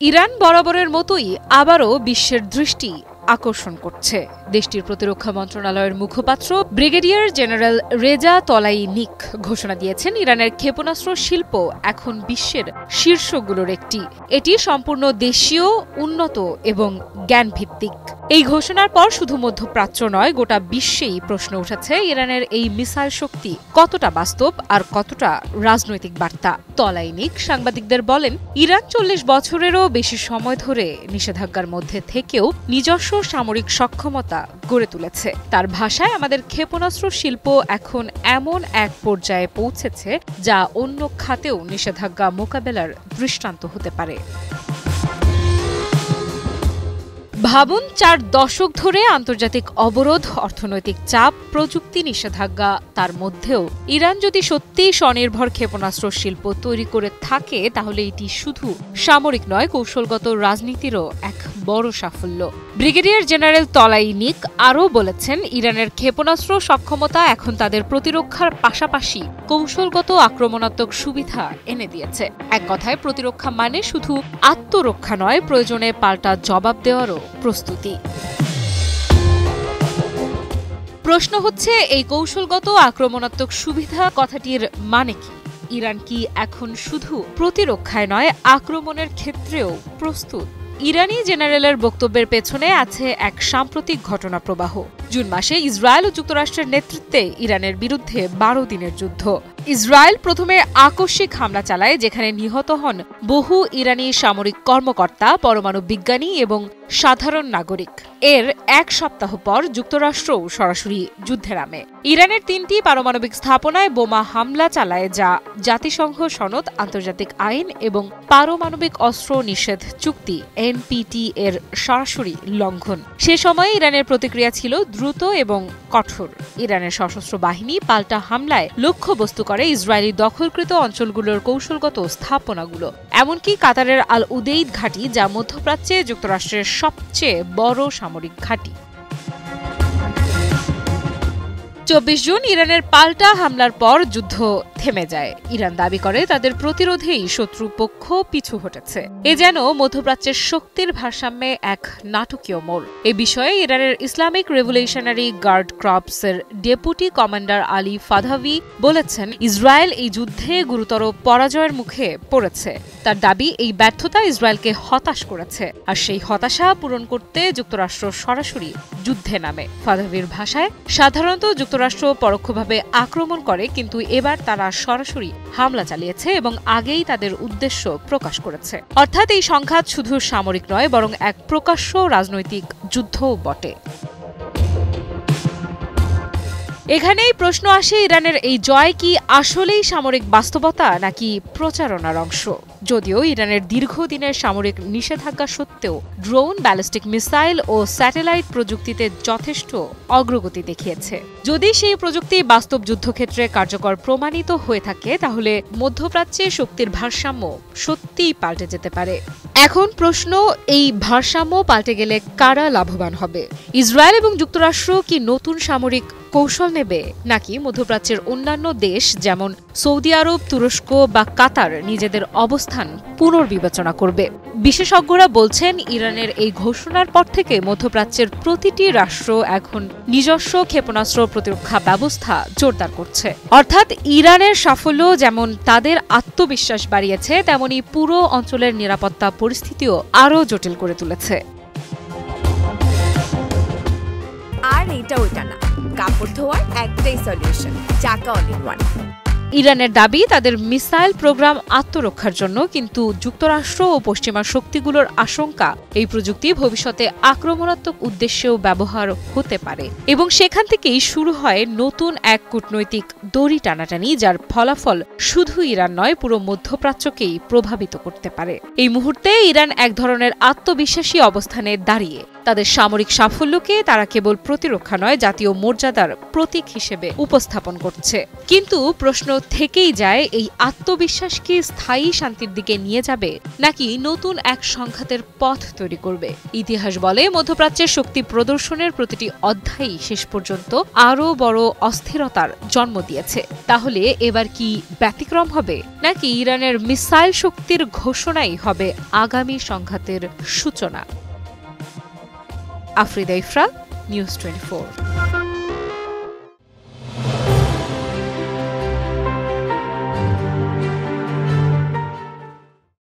Iran বরাবরের মতোই আবারও বিশ্বের দৃষ্টি আকর্ষণ করছে। দেশটির প্রতিরক্ষা মন্ত্রণালয়ের মুখপাত্র ব্রিগেডিয়ার জেনারেল রেজা তলাইনিক ঘোষণা দিয়েছেন, ইরানের ক্ষেপণাস্ত্র শিল্প এখন বিশ্বের শীর্ষগুলোর একটি। এটি সম্পূর্ণ দেশীয়, উন্নত এবং জ্ঞানভিত্তিক। এই ঘোষণার পর শুধু মধ্যপ্রাচ্য নয়, গোটা বিশ্বেই প্রশ্ন উঠেছে ইরানের এই মিসাইল শক্তি কতটা বাস্তব আর কতটা রাজনৈতিক বার্তা। তলাইনিক সাংবাদিকদের বলেন, ইরান ৪০ বছরেরও বেশি সময় ধরে নিষেধাজ্ঞার মধ্যে থেকেও নিজস্ব সামরিক সক্ষমতা গড়ে তুলেছে। তার ভাষায়, আমাদের ক্ষেপণাস্ত্র শিল্প এখন এমন এক পর্যায়ে পৌঁছেছে যা অন্য খাতেও নিষেধাজ্ঞা মোকাবেলার দৃষ্টান্ত হতে পারে। ভাবুন, ৪ দশক ধরে আন্তর্জাতিক অবরোধ, অর্থনৈতিক চাপ, প্রযুক্তি নিষেধাজ্ঞা, তার মধ্যেও ইরান যদি সত্যিই স্বনির্ভর ক্ষেপণাস্ত্র শিল্প তৈরি করে থাকে, তাহলে এটি শুধু সামরিক নয়, কৌশলগত রাজনীতিরও এক বড় সাফল্য। ব্রিগেডিয়ার জেনারেল তলাইনিক আরও বলেছেন, ইরানের ক্ষেপণাস্ত্র সক্ষমতা এখন তাদের প্রতিরক্ষার পাশাপাশি কৌশলগত আক্রমণাত্মক সুবিধা এনে দিয়েছে। এক কথায়, প্রতিরক্ষা মানে শুধু আত্মরক্ষা নয়, প্রয়োজনে পাল্টা জবাব দেওয়ারও প্রস্তুতি। প্রশ্ন হচ্ছে, এই কৌশলগত আক্রমণাত্মক সুবিধা কথাটির মানে কি? ইরান কি এখন শুধু প্রতিরক্ষায় নয়, আক্রমণের ক্ষেত্রেও প্রস্তুত? ইরানি জেনারেলের বক্তব্যের পেছনে আছে এক সাম্প্রতিক ঘটনা প্রবাহ। জুন মাসে ইসরায়েল ও যুক্তরাষ্ট্রের নেতৃত্বে ইরানের বিরুদ্ধে ১২ দিনের যুদ্ধ। ইসরায়েল প্রথমে আকস্মিক হামলা চালায়, যেখানে নিহত হন বহু ইরানি সামরিক কর্মকর্তা, পরমাণু বিজ্ঞানী এবং সাধারণ নাগরিক। এর এক সপ্তাহ পর যুক্তরাষ্ট্রও সরাসরি যুদ্ধে নামে। ইরানের ৩টি পারমাণবিক স্থাপনায় বোমা হামলা চালায়, যা জাতিসংঘ সনদ, আন্তর্জাতিক আইন এবং পারমাণবিক অস্ত্র নিষেধ চুক্তি এনপিটি এর সরাসরি লঙ্ঘন। সে সময় ইরানের প্রতিক্রিয়া ছিল দ্রুত এবং কঠোর। ইরানের সশস্ত্র বাহিনী পাল্টা হামলায় লক্ষ্যবস্তু করে ইসরায়েলি দখলকৃত অঞ্চলগুলোর কৌশলগত স্থাপনাগুলো, এমনকি কাতারের আল উদেইদ ঘাঁটি, যা মধ্যপ্রাচ্যে যুক্তরাষ্ট্রের সবচেয়ে বড় সামরিক ঘাঁটি। ২৪ জুন ইরানের পাল্টা হামলার পর যুদ্ধ থেমে যায়। ইরান দাবি করে তাদের প্রতিরোধেই শত্রুপক্ষ পিছু হটেছে। এ যেন মধ্যপ্রাচ্যের শক্তির ভারসাম্যে এক নাটকীয় মোড়। এ বিষয়ে ইরানের ইসলামিক রেভলিউশনারি গার্ড ক্রপসের ডেপুটি কমান্ডার আলী ফাধাভি বলেছেন, ইসরায়েল এই যুদ্ধে গুরুতর পরাজয়ের মুখে পড়েছে। তার দাবি, এই ব্যর্থতা ইসরায়েলকে হতাশ করেছে, আর সেই হতাশা পূরণ করতে যুক্তরাষ্ট্র সরাসরি যুদ্ধে নামে। ফাধাভির ভাষায়, সাধারণত যুক্তরাষ্ট্র পরোক্ষভাবে আক্রমণ করে, কিন্তু এবার তারা সরাসরি হামলা চালিয়েছে এবং আগেই তাদের উদ্দেশ্য প্রকাশ করেছে। অর্থাৎ এই সংঘাত শুধু সামরিক নয়, বরং এক প্রকাশ্য রাজনৈতিক যুদ্ধও বটে। এখানেই প্রশ্ন আসে, ইরানের এই জয় কি আসলেই সামরিক বাস্তবতা নাকি প্রচারণার অংশ? যদিও ইরানের দীর্ঘদিনের সামরিক নিষেধাজ্ঞা সত্ত্বেও ড্রোন, ব্যালিস্টিক মিসাইল ও স্যাটেলাইট প্রযুক্তিতে যথেষ্ট অগ্রগতি দেখিয়েছে। যদি সেই প্রযুক্তি বাস্তব যুদ্ধক্ষেত্রে কার্যকর প্রমাণিত হয়ে থাকে, তাহলে মধ্যপ্রাচ্যে শক্তির ভারসাম্য সত্যিই পাল্টে যেতে পারে। এখন প্রশ্ন, এই ভারসাম্য পাল্টে গেলে কারা লাভবান হবে? ইসরায়েল এবং যুক্তরাষ্ট্র কি নতুন সামরিক কৌশল নেবে, নাকি মধ্যপ্রাচ্যের অন্যান্য দেশ যেমন সৌদি আরব, তুরস্ক বা কাতার নিজেদের অবস্থান পুনর্বিবেচনা করবে? বিশেষজ্ঞরা বলছেন, ইরানের এই ঘোষণার পর থেকে মধ্যপ্রাচ্যের প্রতিটি রাষ্ট্র এখন নিজস্ব ক্ষেপণাস্ত্র প্রতিরক্ষা ব্যবস্থা জোরদার করছে। অর্থাৎ ইরানের সাফল্য যেমন তাদের আত্মবিশ্বাস বাড়িয়েছে, তেমনি পুরো অঞ্চলের নিরাপত্তা পরিস্থিতিও আরও জটিল করে তুলেছে। আর এটা ওইটা না, কাপড় ধোয়ার একটাই সলিউশন, চাকা অল ইন ওয়ান। ইরানের দাবি, তাদের মিসাইল প্রোগ্রাম আত্মরক্ষার জন্য, কিন্তু যুক্তরাষ্ট্র ও পশ্চিমা শক্তিগুলোর আশঙ্কা এই প্রযুক্তি ভবিষ্যতে আক্রমণাত্মক উদ্দেশ্যেও ব্যবহার হতে পারে, এবং সেখান থেকেই শুরু হয় নতুন এক কূটনৈতিক দড়ি টানাটানি, যার ফলাফল শুধু ইরান নয়, পুরো মধ্যপ্রাচ্যকেই প্রভাবিত করতে পারে। এই মুহূর্তে ইরান এক ধরনের আত্মবিশ্বাসী অবস্থানে দাঁড়িয়ে। তাদের সামরিক সাফল্যকে তারা কেবল প্রতিরক্ষা নয়, জাতীয় মর্যাদার প্রতীক হিসেবে উপস্থাপন করছে। কিন্তু প্রশ্ন থেকেই যায়, এই আত্মবিশ্বাস কি স্থায়ী শান্তির দিকে নিয়ে যাবে, নাকি নতুন এক সংঘাতের পথ তৈরি করবে? ইতিহাস বলে, মধ্যপ্রাচ্যের শক্তি প্রদর্শনের প্রতিটি অধ্যায়ই শেষ পর্যন্ত আরও বড় অস্থিরতার জন্ম দিয়েছে। তাহলে এবার কি ব্যতিক্রম হবে, নাকি ইরানের মিসাইল শক্তির ঘোষণাই হবে আগামী সংঘাতের সূচনা? আফরিদা ইফরা, নিউজ 24।